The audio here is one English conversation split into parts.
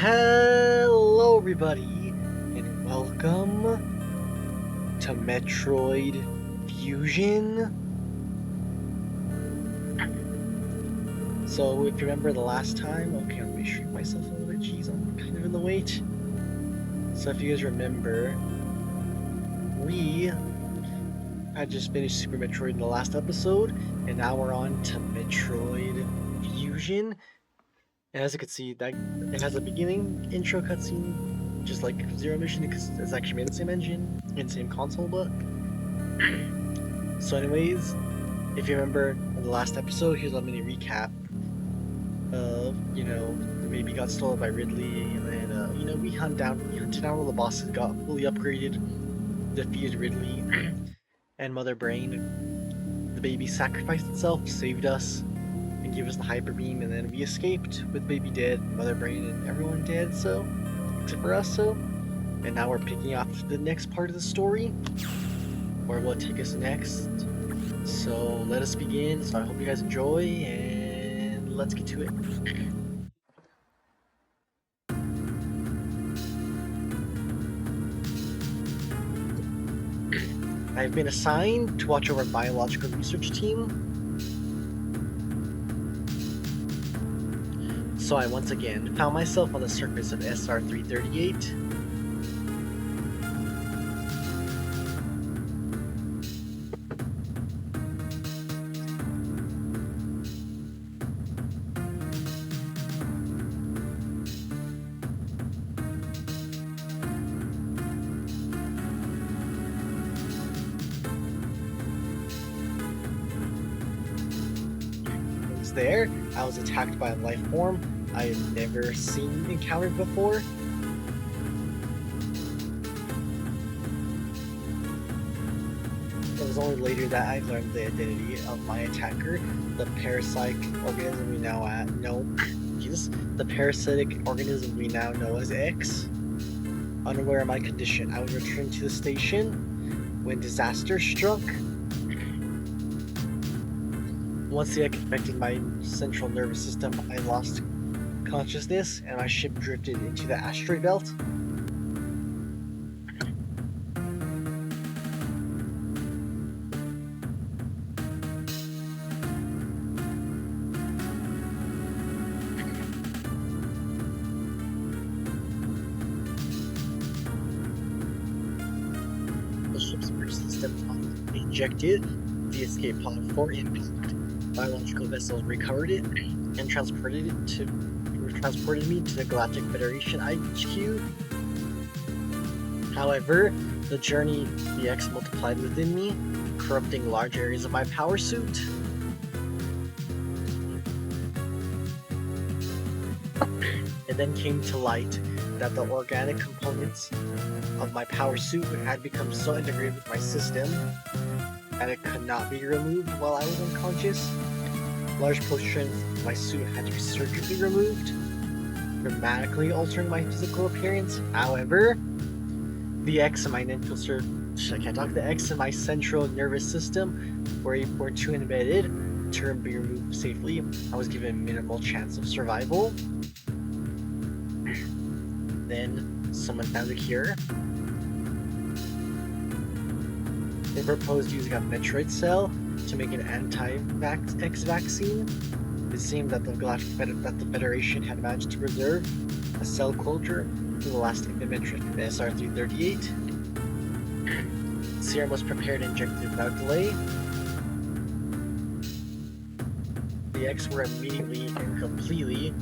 Hello, everybody, and welcome to Metroid Fusion. So, if you remember the last time, okay, let me shrink myself a little bit. Jeez, I'm kind of in the weight. So, if you guys remember, we had just finished Super Metroid in the last episode, and now we're on to Metroid Fusion. And as you can see, that it has a beginning intro cutscene, just like Zero Mission, because it's actually made in the same engine and same console book. So, anyways, if you remember in the last episode, here's a mini recap of the baby got stolen by Ridley, and then we hunted down all the bosses, got fully upgraded, defeated Ridley and Mother Brain. The baby sacrificed itself, saved us, and gave us the hyper beam, and then we escaped with baby dead, Mother Brain, and everyone dead. So, except for us. So, and now we're picking up the next part of the story, where will it take us next? So let us begin. So I hope you guys enjoy, and let's get to it. I've been assigned to watch over a biological research team. So I once again found myself on the surface of SR-338. There, I was attacked by a life form I have never encountered before. It was only later that I learned the identity of my attacker, the parasite organism we now know. The parasitic organism we now know as X. Unaware of my condition, I was returned to the station when disaster struck. Once the X affected my central nervous system, I lost consciousness and my ship drifted into the asteroid belt. The ship's bridge system ejected the escape pod for impact. Biological vessels recovered it and transported me to the Galactic Federation HQ. However, the journey the X multiplied within me, corrupting large areas of my power suit. It then came to light that the organic components of my power suit had become so integrated with my system that it could not be removed while I was unconscious. Large portions of my suit had to be surgically removed, dramatically altering my physical appearance. However, the X in my central nervous system were too embedded to be removed safely. I was given minimal chance of survival. Then someone found a cure. They proposed using a Metroid cell to make an anti-X vaccine. It seemed that the Federation had managed to preserve a cell culture from the last Metroid from SR-338. Serum was prepared and injected without delay. The X were immediately and completely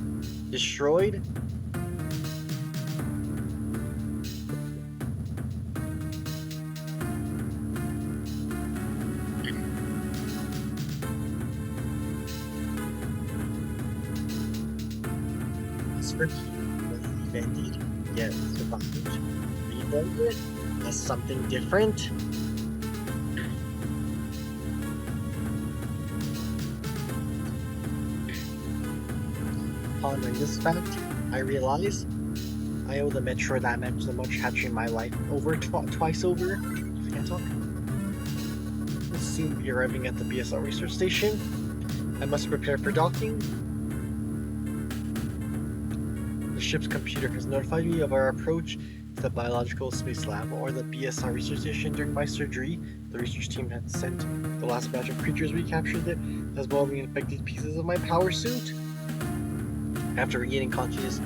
destroyed. Was defended, yet survived. Rebuild it as something different. Pondering this fact, I realize I owe the Metroid that meant so much, hatching my life over twice over. I can't talk. We'll soon be arriving at the B.S.L research station. I must prepare for docking. The ship's computer has notified me of our approach to the biological space lab, or the B.S.L research station. During my surgery, the research team had sent the last batch of creatures we captured there, as well as the infected pieces of my power suit. After regaining consciousness,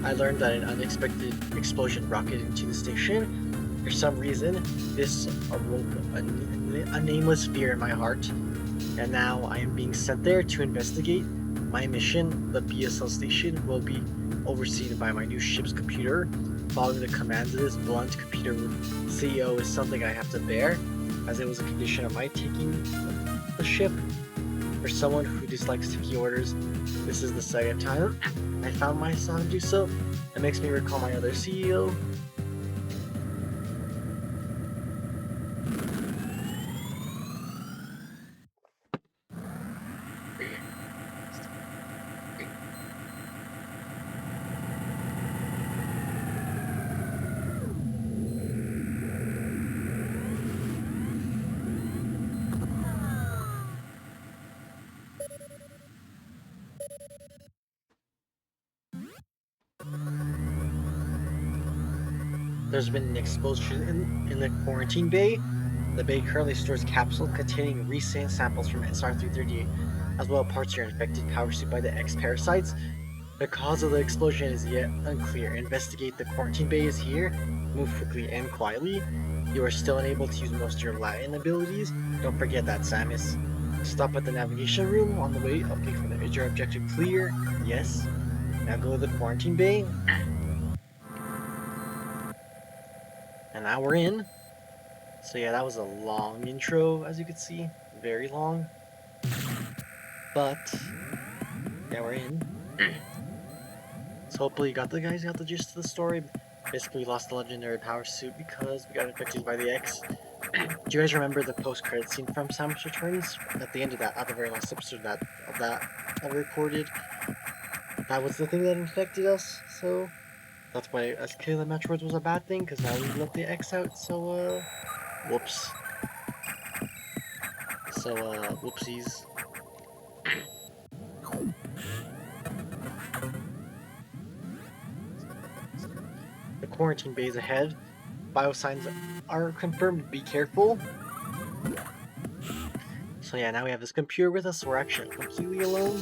I learned that an unexpected explosion rocketed into the station. For some reason, this awoke a nameless fear in my heart, and now I am being sent there to investigate. My mission, the B.S.L station, will be overseen by my new ship's computer. Following the commands of this blunt computer CEO is something I have to bear, as it was a condition of my taking the ship. For someone who dislikes taking orders, this is the second time I found myself do so. It makes me recall my other CEO. There's been an explosion in the quarantine bay. The bay currently stores capsules containing recent samples from SR-338, as well as parts of your infected power suit by the X parasites. The cause of the explosion is yet unclear. Investigate the quarantine bay is here. Move quickly and quietly. You are still unable to use most of your Latin abilities. Don't forget that, Samus. Stop at the navigation room on the way. Okay, for the is your objective clear? Yes. Now go to the quarantine bay. And now we're in. So yeah, that was a long intro, as you could see. Very long. But yeah, we're in. So hopefully you got the gist of the story. Basically, we lost the legendary power suit because we got infected by the X. Do you guys remember the post-credit scene from Samus Returns? At the end of that, at the very last episode that we recorded, that was the thing that infected us. So that's why as killing the Metroids was a bad thing, because now we let the X out. So whoops. So whoopsies. The quarantine bay is ahead. Biosigns are confirmed. Be careful. So yeah, now we have this computer with us. So we're actually completely alone.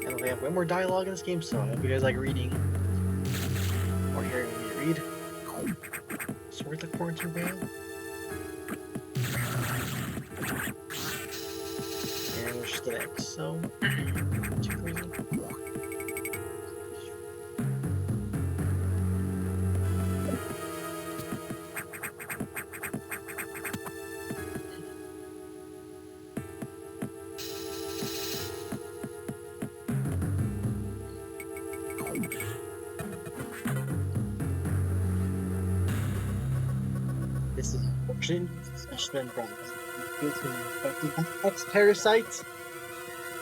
And we have way more dialogue in this game, so I hope you guys like reading. Or hearing me read. So where's the quarantine bay? And we're just an X, so too crazy. This is unfortunate specimen from infected by X parasites.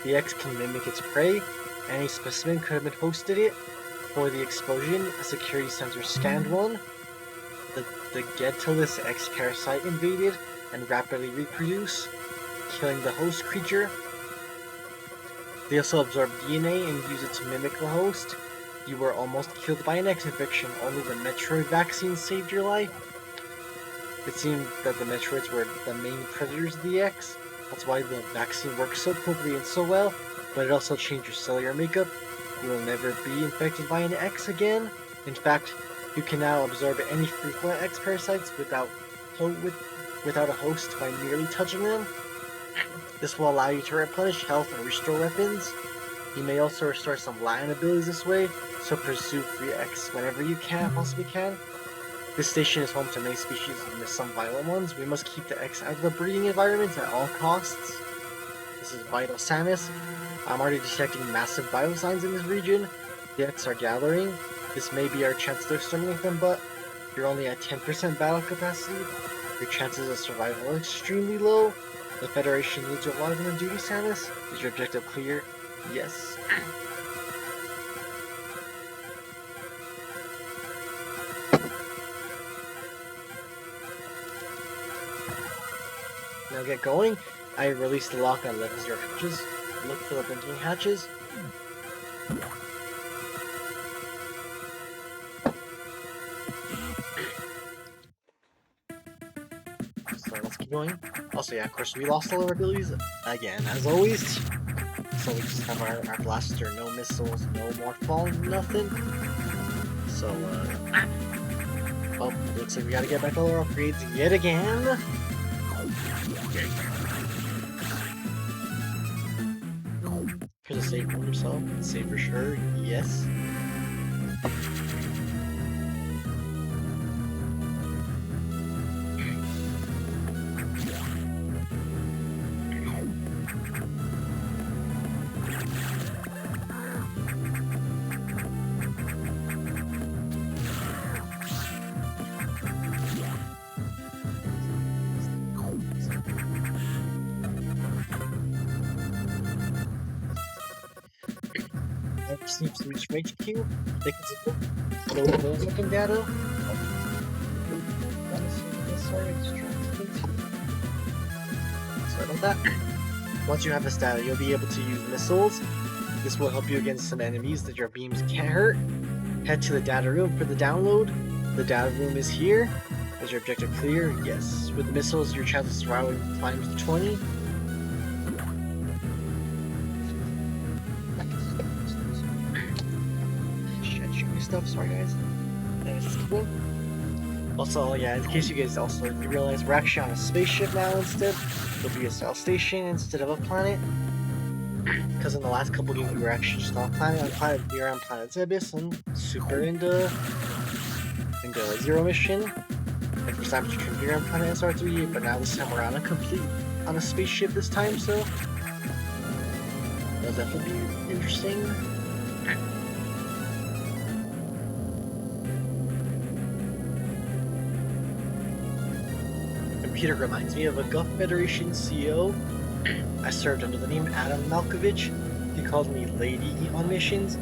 The X can mimic its prey. Any specimen could have been hosted it. For the explosion, a security sensor scanned one. The Getalus X parasite invaded and rapidly reproduced, killing the host creature. They also absorb DNA and use it to mimic the host. You were almost killed by an X infection. Only the Metroid vaccine saved your life. It seemed that the Metroids were the main predators of the X. That's why the vaccine works so quickly and so well, but it also changed your cellular makeup. You will never be infected by an X again. In fact, you can now absorb any frequent X parasites without a host by merely touching them. This will allow you to replenish health and restore weapons. You may also restore some Latin abilities this way, so pursue free X whenever you possibly can. This station is home to many species and some violent ones. We must keep the X out of the breeding environment at all costs. This is Vital Samus. I'm already detecting massive biosigns in this region. The X are gathering. This may be our chance to exterminate them, but you're only at 10% battle capacity. Your chances of survival are extremely low. The Federation needs you alive on duty, Samus. Is your objective clear? Yes. Now get going. I released the lock on level 0 hatches. look for the blinking hatches. So let's keep going. Also, yeah, of course, we lost all our abilities again, as always. So we just have our blaster, no missiles, no more fall, nothing. So, well, looks like we gotta get back all our upgrades yet again. Here's a save for himself. Save for sure, yes. I just need to reach from HQ. They can support those looking data. Sorry about that. Once you have this data, you'll be able to use missiles. This will help you against some enemies that your beams can't hurt. Head to the data room for the download. The data room is here. Is your objective clear? Yes. With the missiles, your chance of surviving climbs to 20. Stuff, sorry guys. Also, yeah, in case you guys also realize, we're actually on a spaceship now instead. The B.S.L station instead of a planet. Because in the last couple games we were actually just on a planet. We were on planet Zebus and super into Zero Mission. Like for example, you can be on planet SR3, but now this time we're on a spaceship this time, so that'll definitely be interesting. Peter reminds me of a Gulf Federation CEO. I served under the name Adam Malkovich. He called me Lady on missions.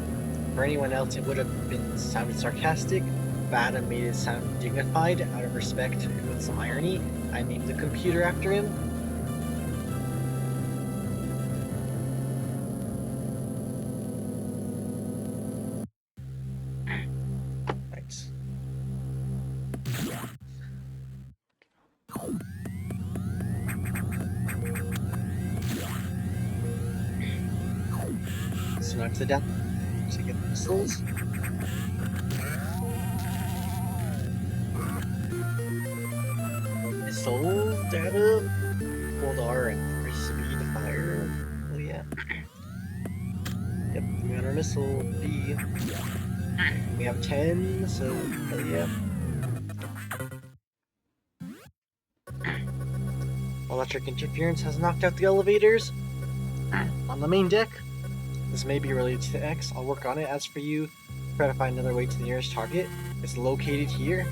For anyone else, it would have been sounded sarcastic, but Adam made it sound dignified out of respect and with some irony. I named the computer after him. So now to the down to get the missiles. Missile data. Hold R and press speed to fire. Oh yeah. Yep, we got our missile B. We have 10, so hell yeah. Electric interference has knocked out the elevators. On the main deck, this may be related to X. I'll work on it. As for you, try to find another way to the nearest target. It's located here.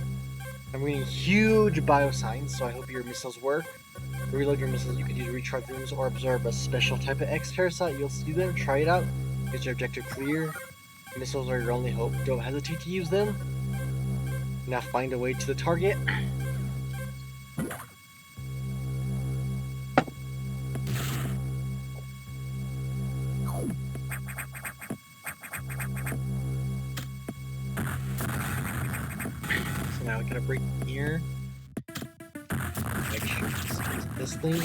I'm reading huge biosigns, so I hope your missiles work. To reload your missiles, you could use recharge rooms or absorb a special type of X parasite. You'll see them. Try it out. Get your objective clear. Missiles are your only hope. Don't hesitate to use them. Now find a way to the target. Now we gotta break here. Make sure this thing.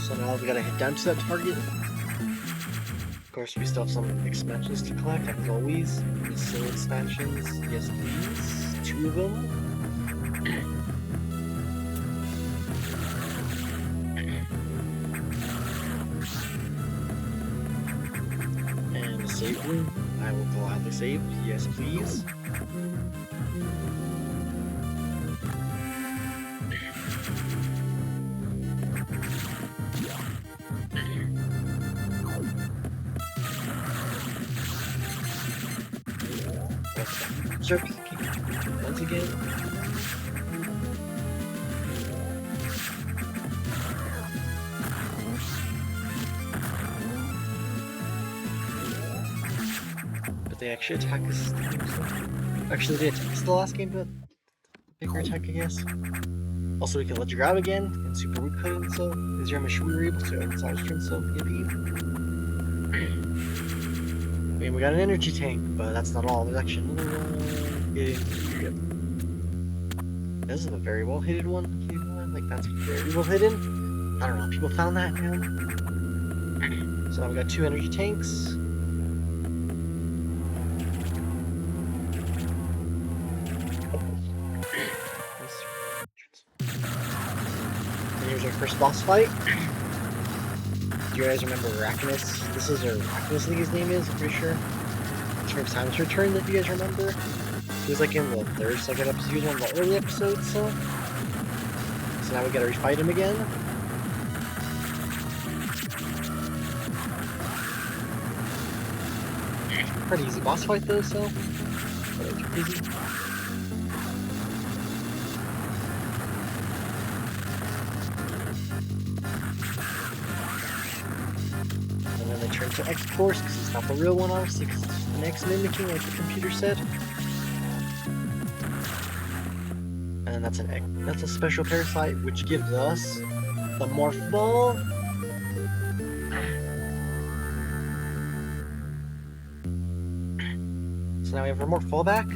So now we gotta head down to that target. Of course, we still have some expansions to collect, as always. Missile expansions, yes please. 2 of them. And the save room. I will gladly save. Yes, please. Sure. Once again. but they actually attack us. Actually, they attack us the last game, but bigger attack, I guess. Also, we can let you grab again and super weak cutting, so is your machine we were able to end Sal's turn, so yippee. I mean, we got an energy tank, but that's not all. There's actually another one. Yep. This is a very well hidden one. Like, that's very well hidden. I don't know, people found that now. So now we got 2 energy tanks. And here's our first boss fight. Do you guys remember Arachnus? This is Arachnus, I think his name is, I'm pretty sure. It's from Samus Return, if you guys remember. He was like in the third, second episode, he was one of the early episodes, so now we gotta refight him again. Pretty easy boss fight though, so not too crazy. And then they turn to X-Force because it's not the real one, obviously, because it's an X mimicking, like the computer said. And that's a special parasite which gives us the Morph Ball. So now we have our Morph Ball back.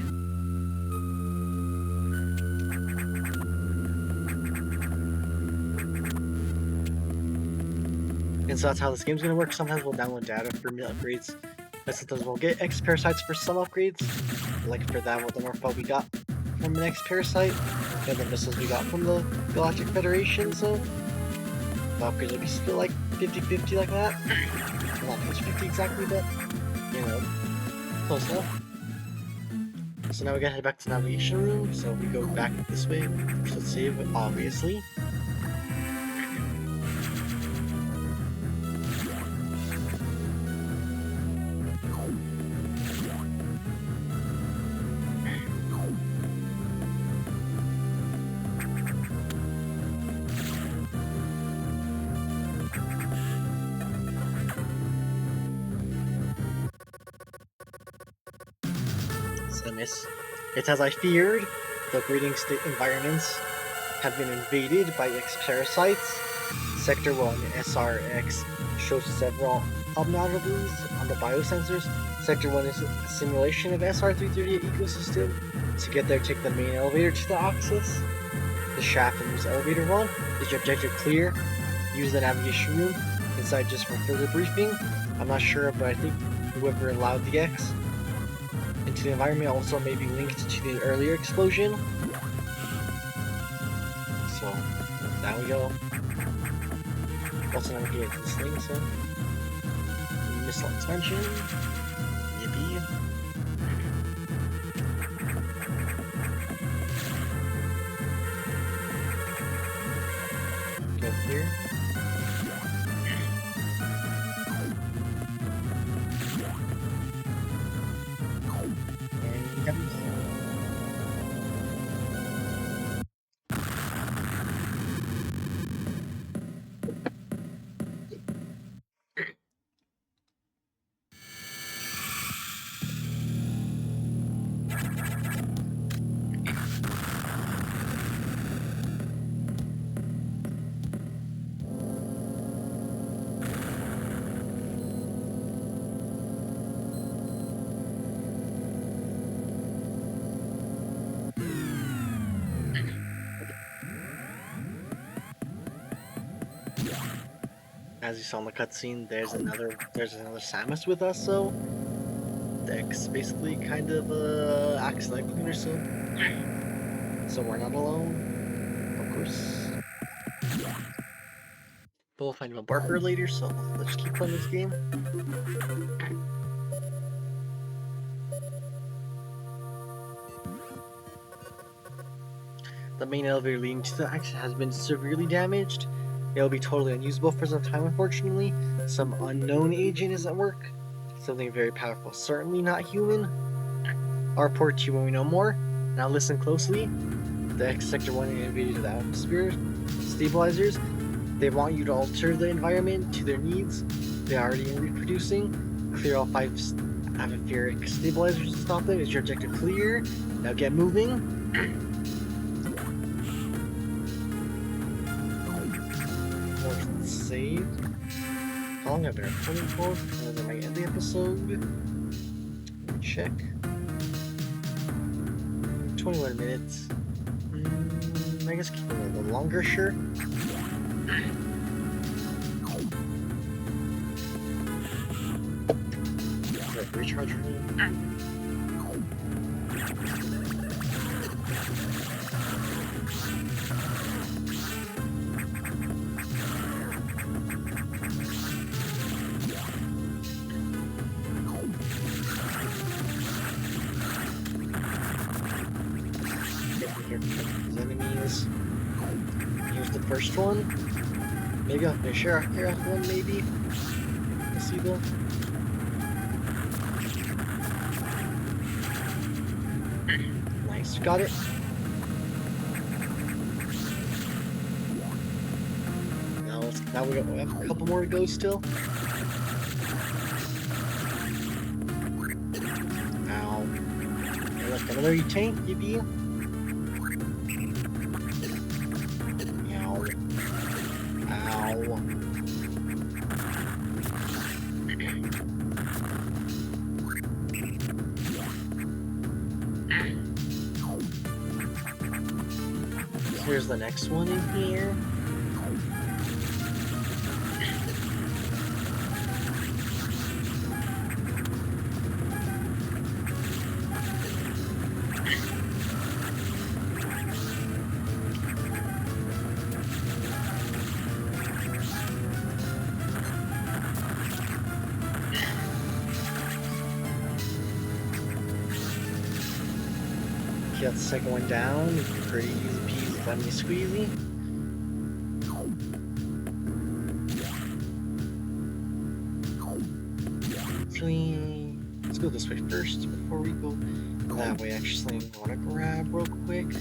And so that's how this game's gonna work. Sometimes we'll download data for meal upgrades, but sometimes we'll get X parasites for some upgrades. Like for that, with the Morph Ball we got from the X parasite, and the missiles we got from the Galactic Federation, so the upgrades will be still like 50-50 like that. Not 50-50 exactly, but you know, close enough. So now we gotta head back to the navigation room, so we go back this way. Let's save, obviously. It's as I feared, the breeding state environments have been invaded by X-parasites. Sector 1 SRX shows several anomalies on the biosensors. Sector 1 is a simulation of SR-338 ecosystem. To get there, take the main elevator to the Axis, the shaft, and use elevator 1. Is your objective clear? Use the navigation room inside just for further briefing. I'm not sure, but I think whoever allowed the X into the environment also may be linked to the earlier explosion. So, down we go. Also now we get this thing, so missile expansion. Yippee. Go here. As you saw in the cutscene, there's another Samus with us, so Dex basically kind of acts like Queen or so. So we're not alone, of course. But we'll find him a Barker later, so let's keep playing this game. The main elevator leading to the exit has been severely damaged. It'll be totally unusable for some time, unfortunately. Some unknown agent is at work. Something very powerful, certainly not human. I'll report to you when we know more. Now listen closely. The X Sector 1 invaded the atmosphere stabilizers. They want you to alter the environment to their needs. They are already reproducing. Clear all 5 atmospheric stabilizers to stop them. Is your objective clear? Now get moving. Or save. How long have I been recording for? And then I might end the episode. Let me check. 21 minutes. I guess keep it a little longer, sure. Recharge room. Enemies. Here's the first one. Maybe I'll finish here one, maybe. Let's see though. Nice, got it. Now we have a couple more to go still. Ow. Hey, look, another tank, yippee. Ow. Ow. Here's the next one in here. Got the second one down. Pretty easy peasy, lemony squeezy. Actually, let's go this way first before we go that way. Actually, I want to grab real quick.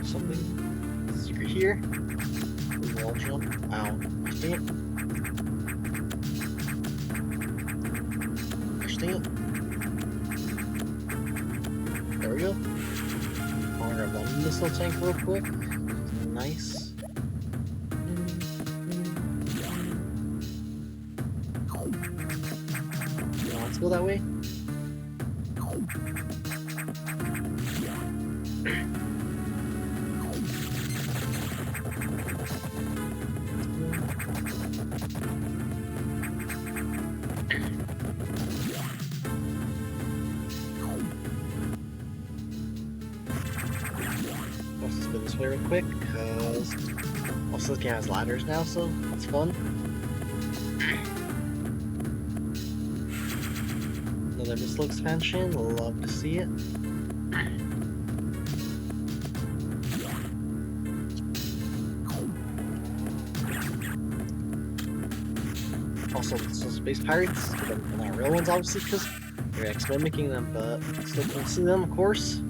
Something secret here. Wall jump. Ow. Dang it. There we go. I'll grab one missile tank real quick. Nice. Now let's go that way. Let's go this way real quick, because also this game has ladders now, so it's fun. Another missile expansion, love to see it. Also, some space pirates, but they're not real ones obviously, because they're X-mimicking them, but still cool to see them, of course.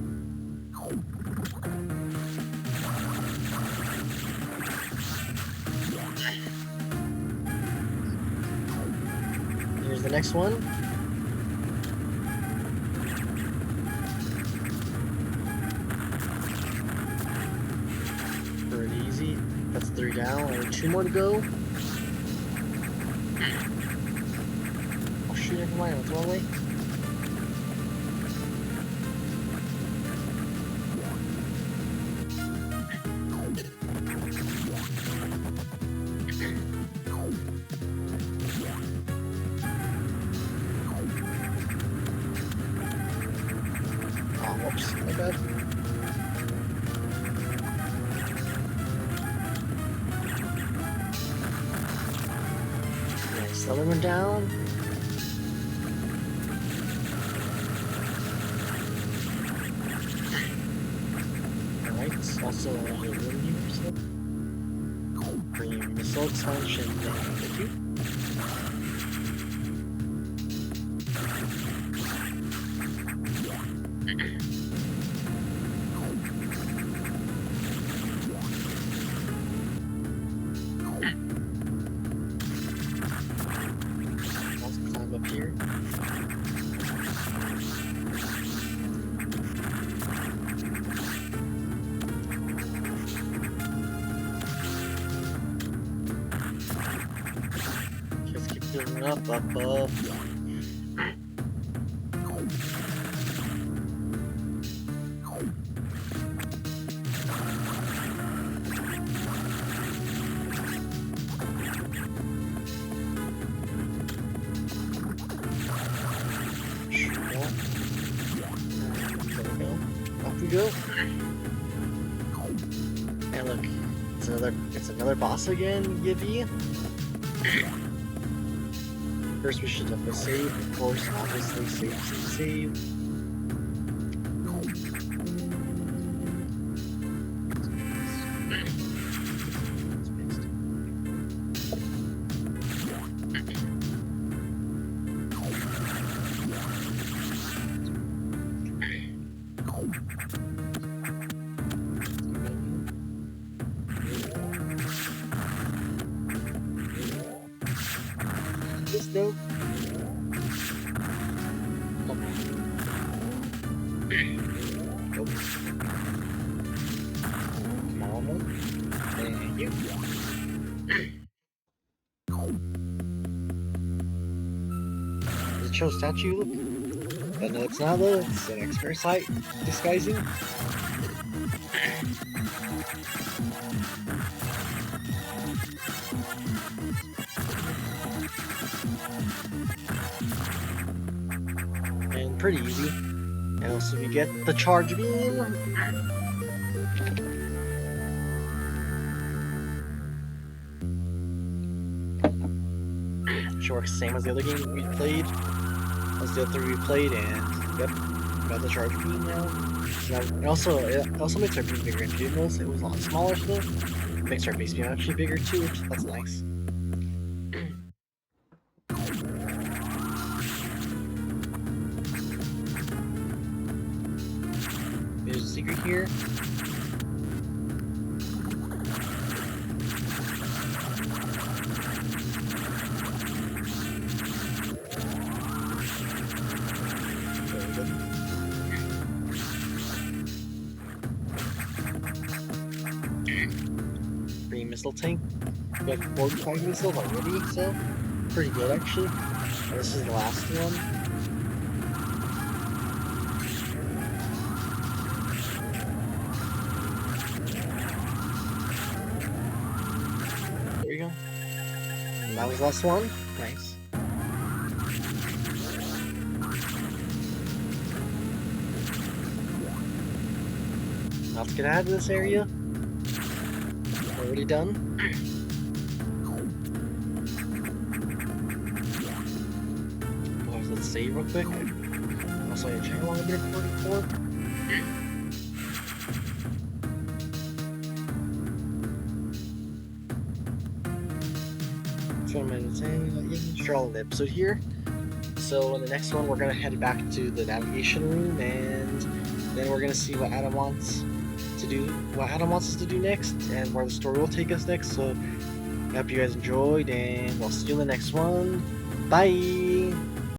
Here's the next one. Pretty easy. That's 3 down, only 2 more to go. Oh shoot, never mind, what's wrong way? Oh, whoops, my bad. Nice, the other one down. Alright, also a little here, so. Bring missile expansion down. Thank you. here. Just keep going up, up, up. Go. And look, it's another boss again, Yivy. First we should have to save, of course, obviously save. Nope. Nope. Come on. Thank you. Does it show statue? But no, it's not though. It's an parasite disguising. And pretty easy. And also we get the charge beam. Which works the same as the other game we played. As the other three we played, and yep, got the charge beam now. It also makes our beam bigger. If you didn't notice, it was a lot smaller still. It makes our base beam actually bigger too, which that's nice. There's a secret here. Missile tank. We have 45 missiles already, so pretty good actually. And this is the last one. There you go. And that was the last one. Nice. Now let's get out of this area. Already done. Oh, let's save real quick. Also, I check how long I've been recording for. So I'm going to draw the episode here. So in the next one, we're gonna head back to the navigation room, and then we're gonna see what Adam wants us to do next, and where the story will take us next. So I hope you guys enjoyed, and I'll see you in the next one. Bye!